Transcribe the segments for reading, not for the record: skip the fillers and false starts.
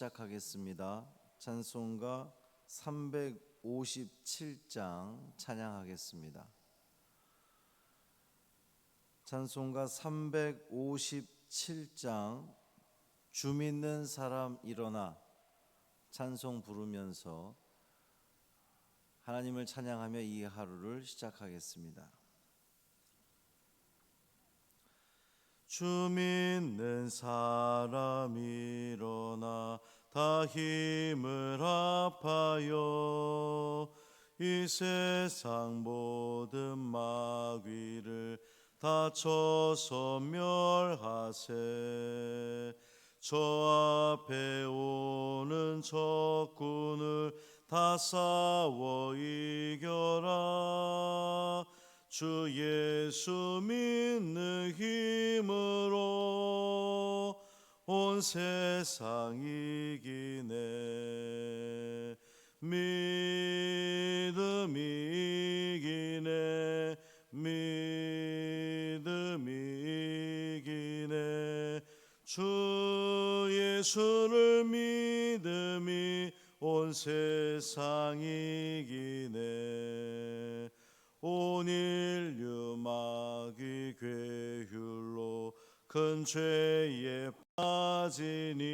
시작하겠습니다. 찬송가 357장 찬양하겠습니다. 찬송가 357장 주 믿는 사람 일어나 찬송 부르면서 하나님을 찬양하며 이 하루를 시작하겠습니다. 주 믿는 사람 일어나 다 힘을 합하여 이 세상 모든 마귀를 다 쳐서 멸하세. 저 앞에 오는 적군을 다 싸워 이겨라. 주 예수 믿는 힘으로 온 세상 이기네. 믿음이 이기네. 믿음이 이기네. 주 예수를 믿음이 온 세상 이기네. 온 인류 마귀 괴휼로 큰 죄에 빠지니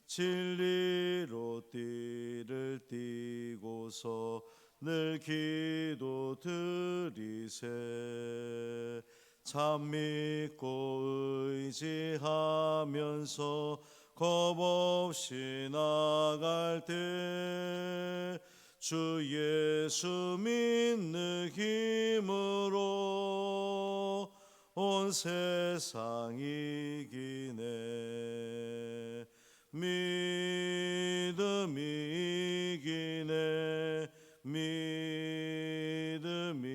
진리로 띠를 띠고서 늘 기도 드리세. 참 믿고 의지하면서 겁 없이 나갈 때 주 예수 믿는 힘으로 온 세상 이기네. 믿음이 이기네. 믿음이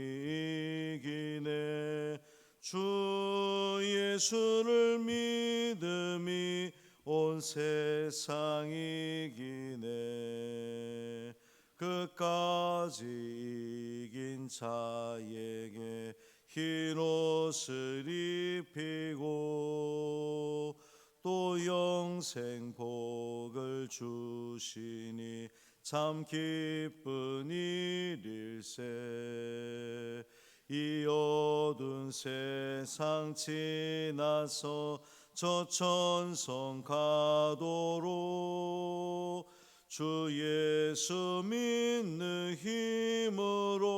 이기네. 주 예수를 믿음이 온 세상 이기네. 끝까지 이긴 자에게 흰 옷을 입히고 또 영생 복을 주시니 참 기쁜 일일세. 이 어두운 세상 지나서 저 천성 가도록 주 예수 믿는 힘으로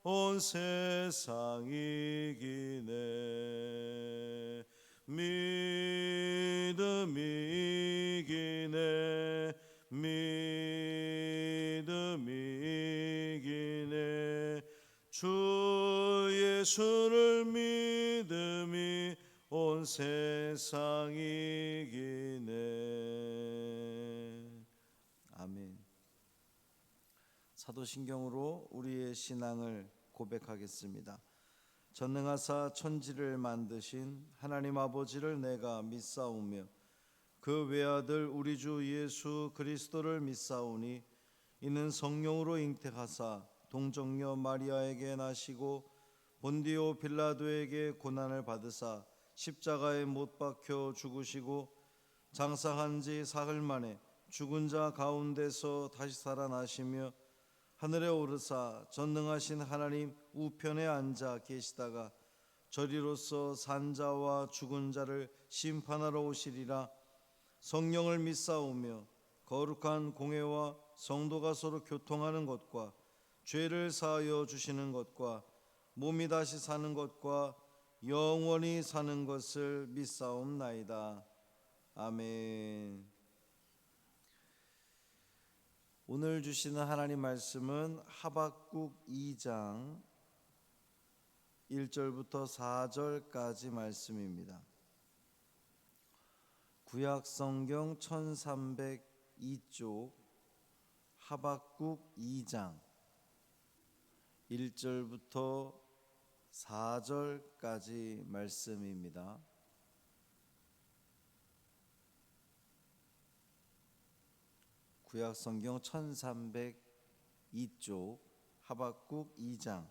온 세상 이기네. 믿음이 이기네. 믿음이 이기네. 주 예수를 믿음이 온 세상 이기네. 아멘. 사도신경으로 우리의 신앙을 고백하겠습니다. 전능하사 천지를 만드신 하나님 아버지를 내가 믿사오며 그 외아들 우리 주 예수 그리스도를 믿사오니 이는 성령으로 잉태하사 동정녀 마리아에게 나시고 본디오 빌라도에게 고난을 받으사 십자가에 못 박혀 죽으시고 장사한 지 사흘 만에 죽은 자 가운데서 다시 살아나시며 하늘에 오르사 전능하신 하나님 우편에 앉아 계시다가 저리로서 산 자와 죽은 자를 심판하러 오시리라. 성령을 믿사오며 거룩한 공회와 성도가 서로 교통하는 것과 죄를 사하여 주시는 것과 몸이 다시 사는 것과 영원히 사는 것을 믿사옵나이다. 아멘. 오늘 주시는 하나님 말씀은 하박국 2장 1절부터 4절까지 말씀입니다. 구약 성경 1302쪽 하박국 2장 1절부터 4절까지 말씀입니다. 구약 성경 1302쪽 하박국 2장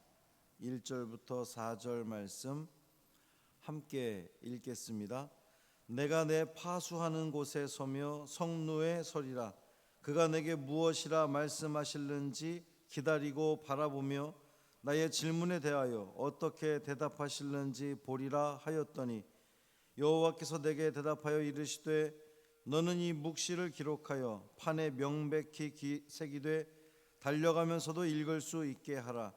1절부터 4절 말씀 함께 읽겠습니다. 내가 내 파수하는 곳에 서며 성루에 서리라. 그가 내게 무엇이라 말씀하실는지 기다리고 바라보며 나의 질문에 대하여 어떻게 대답하실는지 보리라 하였더니 여호와께서 내게 대답하여 이르시되 너는 이 묵시를 기록하여 판에 명백히 새기되 달려가면서도 읽을 수 있게 하라.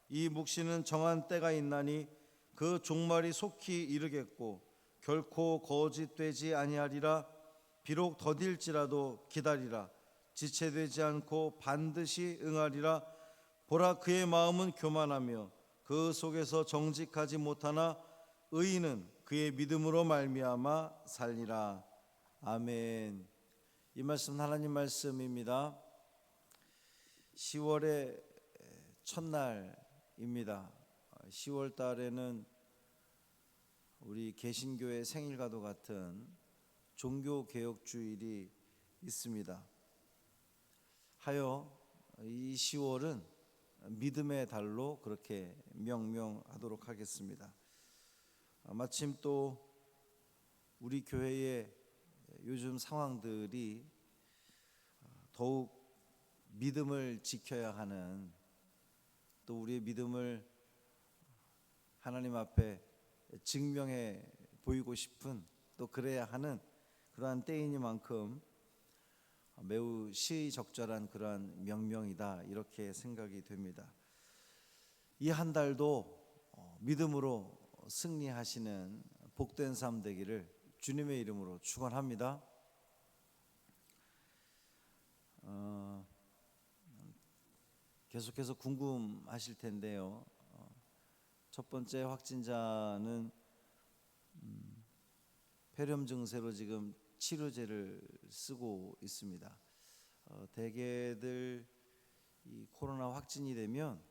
이 묵시는 정한 때가 있나니 그 종말이 속히 이르겠고 결코 거짓되지 아니하리라. 비록 더딜지라도 기다리라. 지체되지 않고 반드시 응하리라. 보라, 그의 마음은 교만하며 그 속에서 정직하지 못하나 의인은 그의 믿음으로 말미암아 살리라. 아멘. 이 말씀 하나님 말씀입니다. 10월의 첫날입니다. 10월 달에는 우리 개신교의 생일과도 같은 종교개혁주일이 있습니다. 하여 이 10월은 믿음의 달로 그렇게 명명하도록 하겠습니다. 마침 또 우리 교회의 요즘 상황들이 더욱 믿음을 지켜야 하는, 또 우리의 믿음을 하나님 앞에 증명해 보이고 싶은, 또 그래야 하는 그러한 때이니만큼 매우 시의적절한 그러한 명명이다, 이렇게 생각이 됩니다. 이 한 달도 믿음으로 승리하시는 복된 삶 되기를 주님의 이름으로 축원합니다. 계속해서 궁금하실 텐데요. 첫 번째 확진자는 폐렴 증세로 지금 치료제를 쓰고 있습니다. 대개들 이 코로나 확진이 되면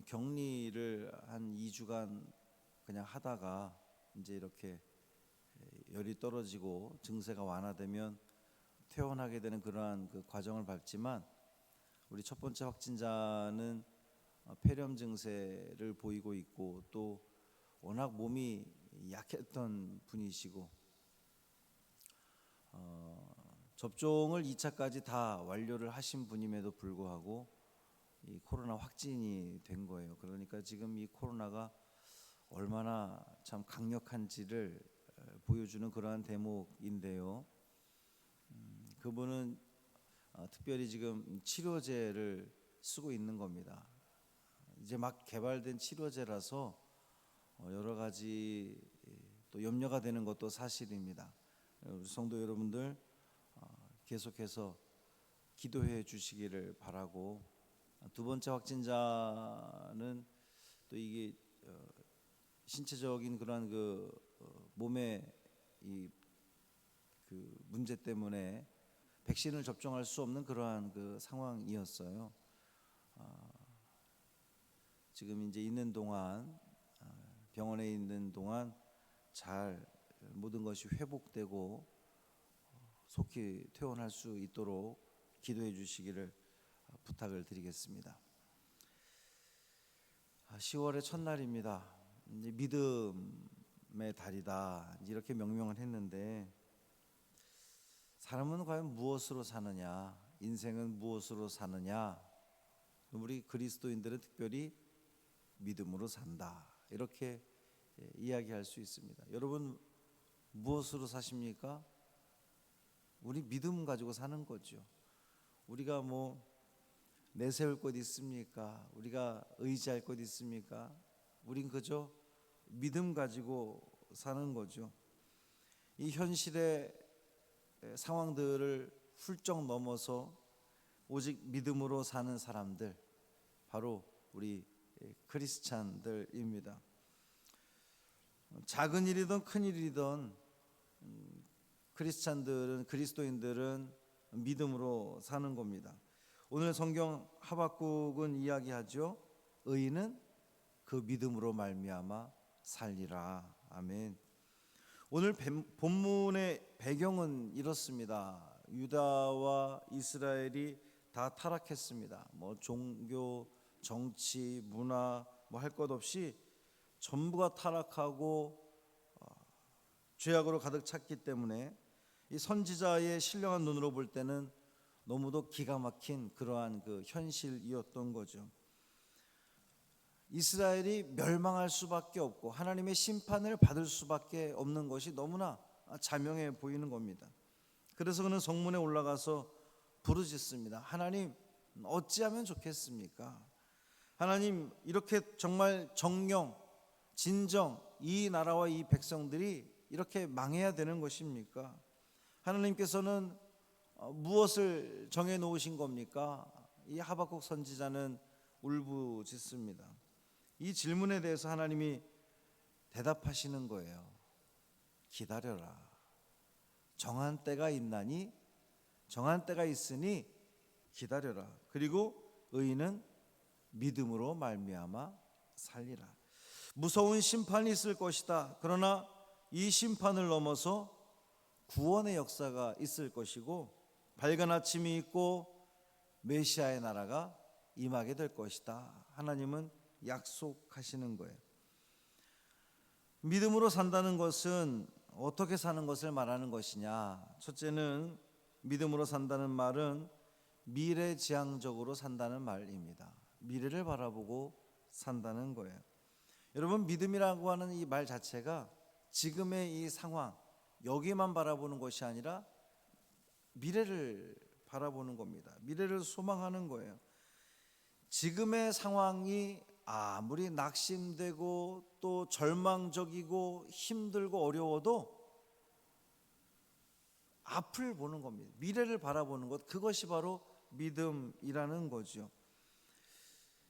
격리를 한 2주간 그냥 하다가 이제 이렇게 열이 떨어지고 증세가 완화되면 퇴원하게 되는 그러한 그 과정을 밟지만, 우리 첫 번째 확진자는 폐렴 증세를 보이고 있고 또 워낙 몸이 약했던 분이시고 접종을 2차까지 다 완료를 하신 분임에도 불구하고 이 코로나 확진이 된 거예요. 그러니까 지금 이 코로나가 얼마나 참 강력한지를 보여주는 그러한 대목인데요. 그분은 특별히 지금 치료제를 쓰고 있는 겁니다. 이제 막 개발된 치료제라서 여러 가지 또 염려가 되는 것도 사실입니다. 우리 성도 여러분들 계속해서 기도해 주시기를 바라고, 두 번째 확진자는 또 이게 신체적인 그러한 그 몸의 이 그 문제 때문에 백신을 접종할 수 없는 그러한 그 상황이었어요. 지금 이제 있는 동안, 병원에 있는 동안 잘 모든 것이 회복되고 속히 퇴원할 수 있도록 기도해 주시기를 부탁을 드리겠습니다. 10월의 첫날입니다. 이제 믿음의 달이다, 이렇게 명명을 했는데, 사람은 과연 무엇으로 사느냐, 인생은 무엇으로 사느냐, 우리 그리스도인들은 특별히 믿음으로 산다, 이렇게 이야기할 수 있습니다. 여러분 무엇으로 사십니까? 우리 믿음 가지고 사는 거죠. 우리가 뭐 내세울 것 있습니까? 우리가 의지할 것 있습니까? 우린 그저 믿음 가지고 사는 거죠. 이 현실의 상황들을 훌쩍 넘어서 오직 믿음으로 사는 사람들, 바로 우리 크리스찬들입니다. 작은 일이든 큰 일이든 크리스찬들은, 그리스도인들은 믿음으로 사는 겁니다. 오늘 성경 하박국은 이야기하죠. 의인은 그 믿음으로 말미암아 살리라. 아멘. 오늘 본문의 배경은 이렇습니다. 유다와 이스라엘이 다 타락했습니다. 뭐 종교, 정치, 문화 뭐 할 것 없이 전부가 타락하고 죄악으로 가득 찼기 때문에 이 선지자의 신령한 눈으로 볼 때는 너무도 기가 막힌 그러한 그 현실이었던 거죠. 이스라엘이 멸망할 수밖에 없고 하나님의 심판을 받을 수밖에 없는 것이 너무나 자명해 보이는 겁니다. 그래서 그는 성문에 올라가서 부르짖습니다. 하나님, 어찌하면 좋겠습니까? 하나님, 이렇게 정말 정령 진정 이 나라와 이 백성들이 이렇게 망해야 되는 것입니까? 하나님께서는 무엇을 정해 놓으신 겁니까? 이 하박국 선지자는 울부짖습니다. 이 질문에 대해서 하나님이 대답하시는 거예요. 기다려라. 정한 때가 있나니, 정한 때가 있으니 기다려라. 그리고 의인은 믿음으로 말미암아 살리라. 무서운 심판이 있을 것이다. 그러나 이 심판을 넘어서 구원의 역사가 있을 것이고 밝은 아침이 있고 메시아의 나라가 임하게 될 것이다. 하나님은 약속하시는 거예요. 믿음으로 산다는 것은 어떻게 사는 것을 말하는 것이냐? 첫째는 믿음으로 산다는 말은 미래지향적으로 산다는 말입니다. 미래를 바라보고 산다는 거예요. 여러분, 믿음이라고 하는 이 말 자체가 지금의 이 상황, 여기만 바라보는 것이 아니라 미래를 바라보는 겁니다. 미래를 소망하는 거예요. 지금의 상황이 아무리 낙심되고 또 절망적이고 힘들고 어려워도 앞을 보는 겁니다. 미래를 바라보는 것, 그것이 바로 믿음이라는 거죠.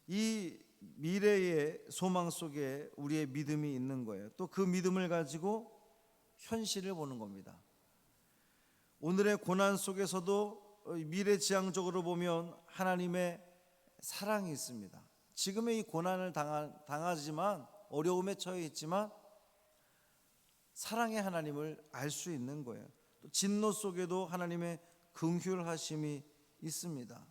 이 미래의 소망 속에 우리의 믿음이 있는 거예요. 또 그 믿음을 가지고 현실을 보는 겁니다. 오늘의 고난 속에서도 미래지향적으로 보면 하나님의 사랑이 있습니다. 지금의 이 고난을 당하지만, 어려움에 처해 있지만 사랑의 하나님을 알 수 있는 거예요. 또 진노 속에도 하나님의 긍휼하심이 있습니다.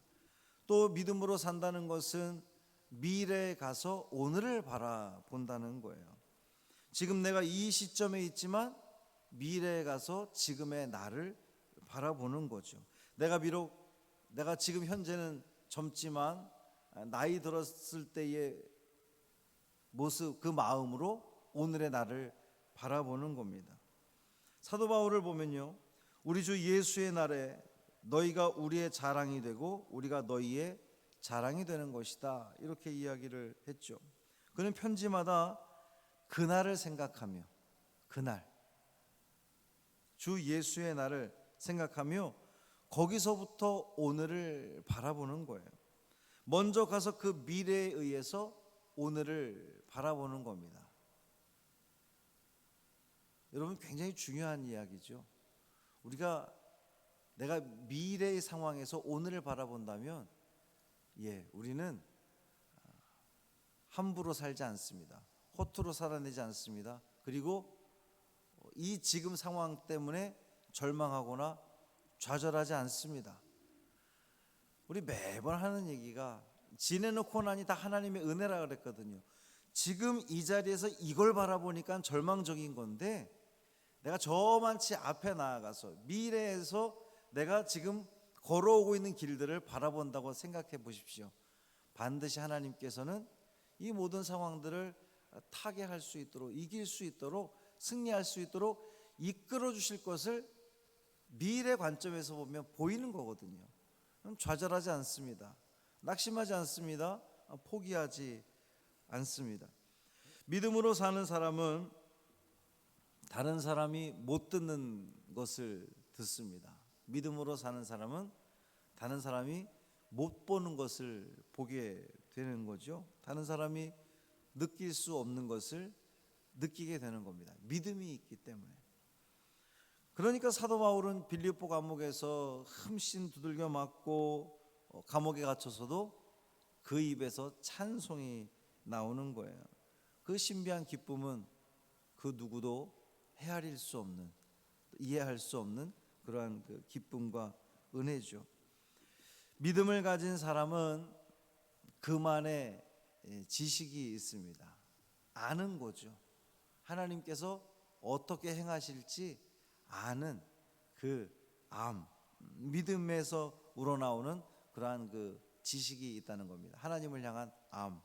또 믿음으로 산다는 것은 미래에 가서 오늘을 바라본다는 거예요. 지금 내가 이 시점에 있지만 미래에 가서 지금의 나를 바라보는 거죠. 내가 지금 현재는 젊지만 나이 들었을 때의 모습, 그 마음으로 오늘의 나를 바라보는 겁니다. 사도 바울을 보면요, 우리 주 예수의 날에 너희가 우리의 자랑이 되고 우리가 너희의 자랑이 되는 것이다, 이렇게 이야기를 했죠. 그는 편지마다 그날을 생각하며, 그날 주 예수의 날을 생각하며 거기서부터 오늘을 바라보는 거예요. 먼저 가서 그 미래에 의해서 오늘을 바라보는 겁니다. 여러분, 굉장히 중요한 이야기죠. 내가 미래의 상황에서 오늘을 바라본다면, 우리는 함부로 살지 않습니다. 허투루 살아내지 않습니다. 그리고 이 지금 상황 때문에 절망하거나 좌절하지 않습니다. 우리 매번 하는 얘기가 지내놓고 나니 다 하나님의 은혜라 그랬거든요. 지금 이 자리에서 이걸 바라보니까 절망적인 건데, 내가 저만치 앞에 나아가서 미래에서 내가 지금 걸어오고 있는 길들을 바라본다고 생각해 보십시오. 반드시 하나님께서는 이 모든 상황들을 타개할 수 있도록, 이길 수 있도록, 승리할 수 있도록 이끌어 주실 것을 미래 관점에서 보면 보이는 거거든요. 좌절하지 않습니다. 낙심하지 않습니다. 포기하지 않습니다. 믿음으로 사는 사람은 다른 사람이 못 듣는 것을 듣습니다. 믿음으로 사는 사람은 다른 사람이 못 보는 것을 보게 되는 거죠. 다른 사람이 느낄 수 없는 것을 느끼게 되는 겁니다. 믿음이 있기 때문에. 그러니까 사도 바울은 빌립보 감옥에서 흠씬 두들겨 맞고 감옥에 갇혀서도 그 입에서 찬송이 나오는 거예요. 그 신비한 기쁨은 그 누구도 헤아릴 수 없는, 이해할 수 없는 그러한 그 기쁨과 은혜죠. 믿음을 가진 사람은 그만의 지식이 있습니다. 아는 거죠. 하나님께서 어떻게 행하실지 아는 그 믿음에서 우러나오는 그러한 그 지식이 있다는 겁니다. 하나님을 향한 암.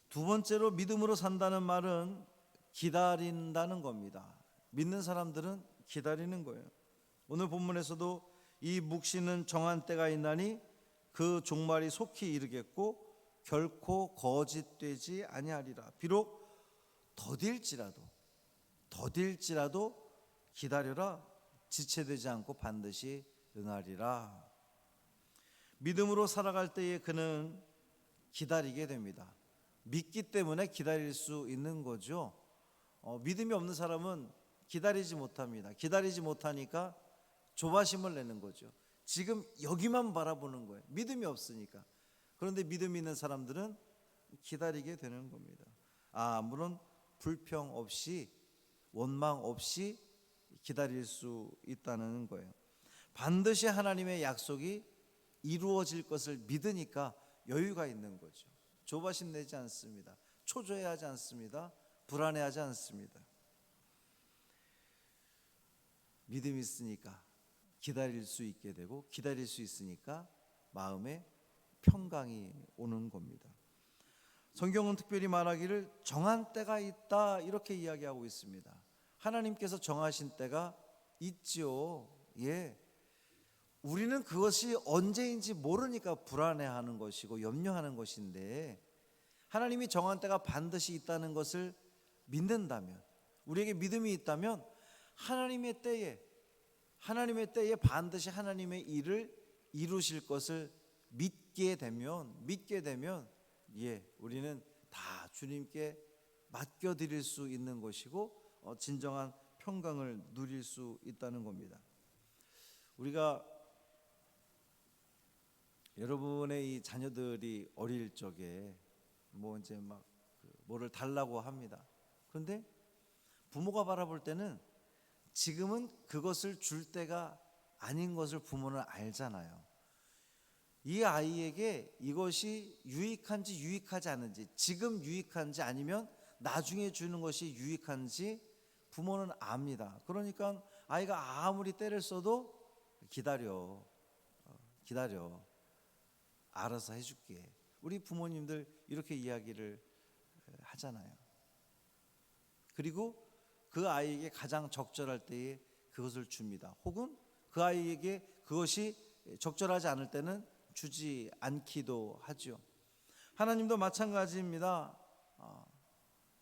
두 번째로 믿음으로 산다는 말은 기다린다는 겁니다. 믿는 사람들은 기다리는 거예요. 오늘 본문에서도 이 묵시는 정한 때가 있나니 그 종말이 속히 이르겠고 결코 거짓되지 아니하리라. 비록 더딜지라도 기다려라. 지체되지 않고 반드시 응하리라. 믿음으로 살아갈 때에 그는 기다리게 됩니다. 믿기 때문에 기다릴 수 있는 거죠. 믿음이 없는 사람은 기다리지 못합니다. 기다리지 못하니까 조바심을 내는 거죠. 지금 여기만 바라보는 거예요. 믿음이 없으니까. 그런데 믿음이 있는 사람들은 기다리게 되는 겁니다. 물론 불평 없이 원망 없이 기다릴 수 있다는 거예요. 반드시 하나님의 약속이 이루어질 것을 믿으니까 여유가 있는 거죠. 조바심 내지 않습니다. 초조해하지 않습니다. 불안해하지 않습니다. 믿음이 있으니까 기다릴 수 있게 되고, 기다릴 수 있으니까 마음에 평강이 오는 겁니다. 성경은 특별히 말하기를 정한 때가 있다 이렇게 이야기하고 있습니다. 하나님께서 정하신 때가 있지요. 우리는 그것이 언제인지 모르니까 불안해하는 것이고 염려하는 것인데, 하나님이 정한 때가 반드시 있다는 것을 믿는다면, 우리에게 믿음이 있다면 하나님의 때에 반드시 하나님의 일을 이루실 것을 믿게 되면 우리는 다 주님께 맡겨드릴 수 있는 것이고 진정한 평강을 누릴 수 있다는 겁니다. 우리가 여러분의 이 자녀들이 어릴 적에 이제 막 뭐를 달라고 합니다. 그런데 부모가 바라볼 때는 지금은 그것을 줄 때가 아닌 것을 부모는 알잖아요. 이 아이에게 이것이 유익한지 유익하지 않은지, 지금 유익한지 아니면 나중에 주는 것이 유익한지 부모는 압니다. 그러니까 아이가 아무리 때를 써도 기다려 알아서 해줄게. 우리 부모님들 이렇게 이야기를 하잖아요. 그리고 그 아이에게 가장 적절할 때에 그것을 줍니다. 혹은 그 아이에게 그것이 적절하지 않을 때는 주지 않기도 하죠. 하나님도 마찬가지입니다.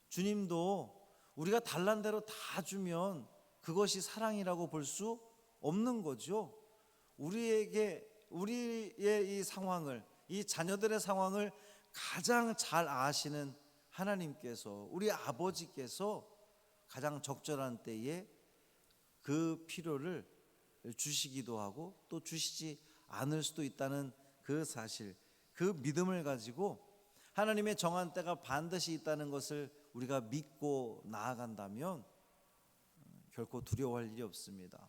주님도 우리가 달란 대로 다 주면 그것이 사랑이라고 볼 수 없는 거죠. 우리의 이 상황을, 이 자녀들의 상황을 가장 잘 아시는 하나님께서, 우리 아버지께서 가장 적절한 때에 그 필요를 주시기도 하고 또 주시지 않을 수도 있다는 그 사실, 그 믿음을 가지고 하나님의 정한 때가 반드시 있다는 것을 우리가 믿고 나아간다면 결코 두려워할 일이 없습니다.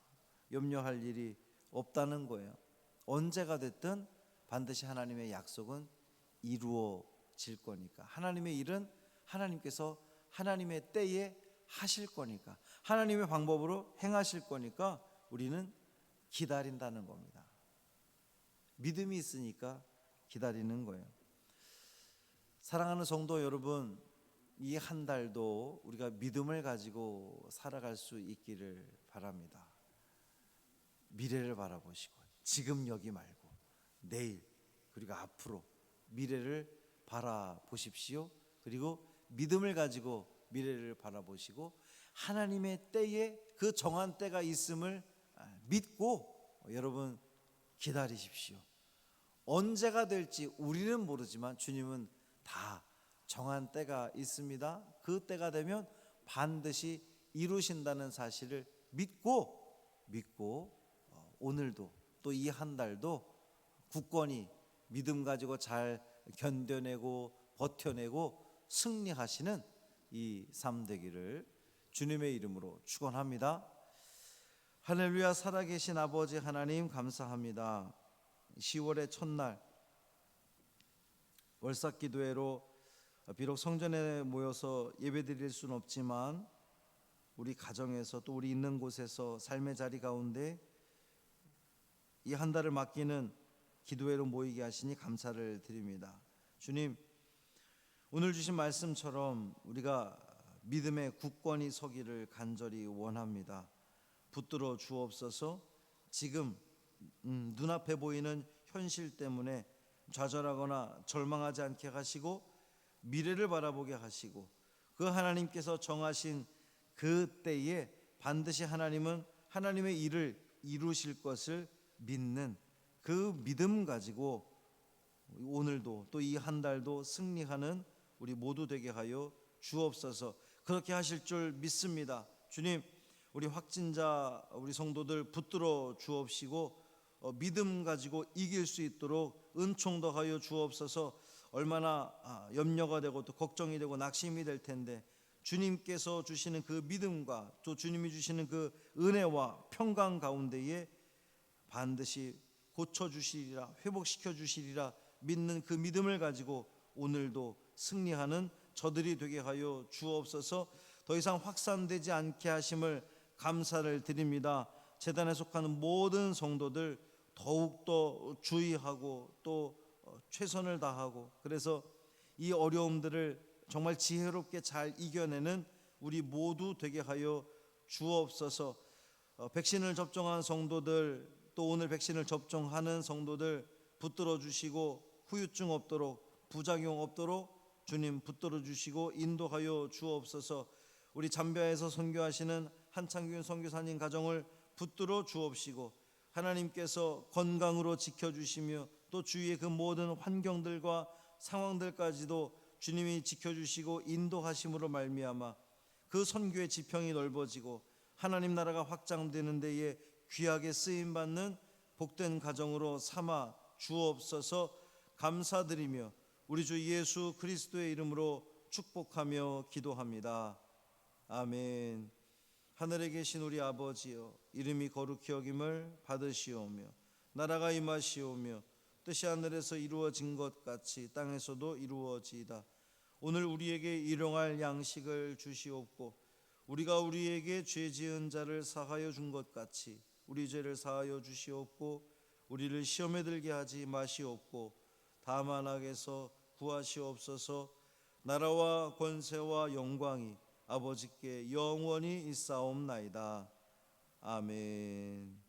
염려할 일이 없다는 거예요. 언제가 됐든 반드시 하나님의 약속은 이루어질 거니까, 하나님의 일은 하나님께서 하나님의 때에 하실 거니까, 하나님의 방법으로 행하실 거니까 우리는 기다린다는 겁니다. 믿음이 있으니까 기다리는 거예요. 사랑하는 성도 여러분, 이 한 달도 우리가 믿음을 가지고 살아갈 수 있기를 바랍니다. 미래를 바라보시고, 지금 여기 말고 내일 그리고 앞으로 미래를 바라보십시오. 그리고 믿음을 가지고 미래를 바라보시고 하나님의 때에 그 정한 때가 있음을 믿고 여러분 기다리십시오. 언제가 될지 우리는 모르지만 주님은 다 정한 때가 있습니다. 그 때가 되면 반드시 이루신다는 사실을 믿고 오늘도 또 이 한 달도 굳건히 믿음 가지고 잘 견뎌내고 버텨내고 승리하시는 이 삶 되기를 주님의 이름으로 축원합니다. 할렐루야. 살아계신 아버지 하나님 감사합니다. 10월의 첫날 월삭기도회로 비록 성전에 모여서 예배드릴 수는 없지만 우리 가정에서 또 우리 있는 곳에서 삶의 자리 가운데 이 한 달을 맡기는 기도회로 모이게 하시니 감사를 드립니다. 주님, 오늘 주신 말씀처럼 우리가 믿음의 굳건히 서기를 간절히 원합니다. 붙들어 주옵소서. 지금 눈앞에 보이는 현실 때문에 좌절하거나 절망하지 않게 하시고 미래를 바라보게 하시고 그 하나님께서 정하신 그 때에 반드시 하나님은 하나님의 일을 이루실 것을 믿는 그 믿음 가지고 오늘도 또 이 한 달도 승리하는 우리 모두 되게 하여 주옵소서. 그렇게 하실 줄 믿습니다. 주님, 우리 확진자 우리 성도들 붙들어 주옵시고 믿음 가지고 이길 수 있도록 은총 더하여 주옵소서. 얼마나 염려가 되고 또 걱정이 되고 낙심이 될 텐데 주님께서 주시는 그 믿음과 또 주님이 주시는 그 은혜와 평강 가운데에 반드시 고쳐주시리라, 회복시켜주시리라 믿는 그 믿음을 가지고 오늘도 승리하는 저들이 되게 하여 주옵소서. 더 이상 확산되지 않게 하심을 감사를 드립니다. 제단에 속하는 모든 성도들 더욱더 주의하고 또 최선을 다하고 그래서 이 어려움들을 정말 지혜롭게 잘 이겨내는 우리 모두 되게 하여 주옵소서. 백신을 접종한 성도들 또 오늘 백신을 접종하는 성도들 붙들어 주시고 후유증 없도록 부작용 없도록 주님 붙들어 주시고 인도하여 주옵소서. 우리 잠비아에서 선교하시는 한창균 선교사님 가정을 붙들어 주옵시고 하나님께서 건강으로 지켜주시며 또 주위의 그 모든 환경들과 상황들까지도 주님이 지켜주시고 인도하심으로 말미암아 그 선교의 지평이 넓어지고 하나님 나라가 확장되는 데에 귀하게 쓰임받는 복된 가정으로 삼아 주옵소서. 감사드리며 우리 주 예수 그리스도의 이름으로 축복하며 기도합니다. 아멘. 하늘에 계신 우리 아버지여, 이름이 거룩히 여김을 받으시오며 나라가 임하시오며 뜻이 하늘에서 이루어진 것 같이 땅에서도 이루어지이다. 오늘 우리에게 일용할 양식을 주시옵고 우리가 우리에게 죄 지은 자를 사하여 준 것 같이 우리 죄를 사하여 주시옵고 우리를 시험에 들게 하지 마시옵고 다만 악에서 구하시옵소서. 나라와 권세와 영광이 아버지께 영원히 있사옵나이다. 아멘.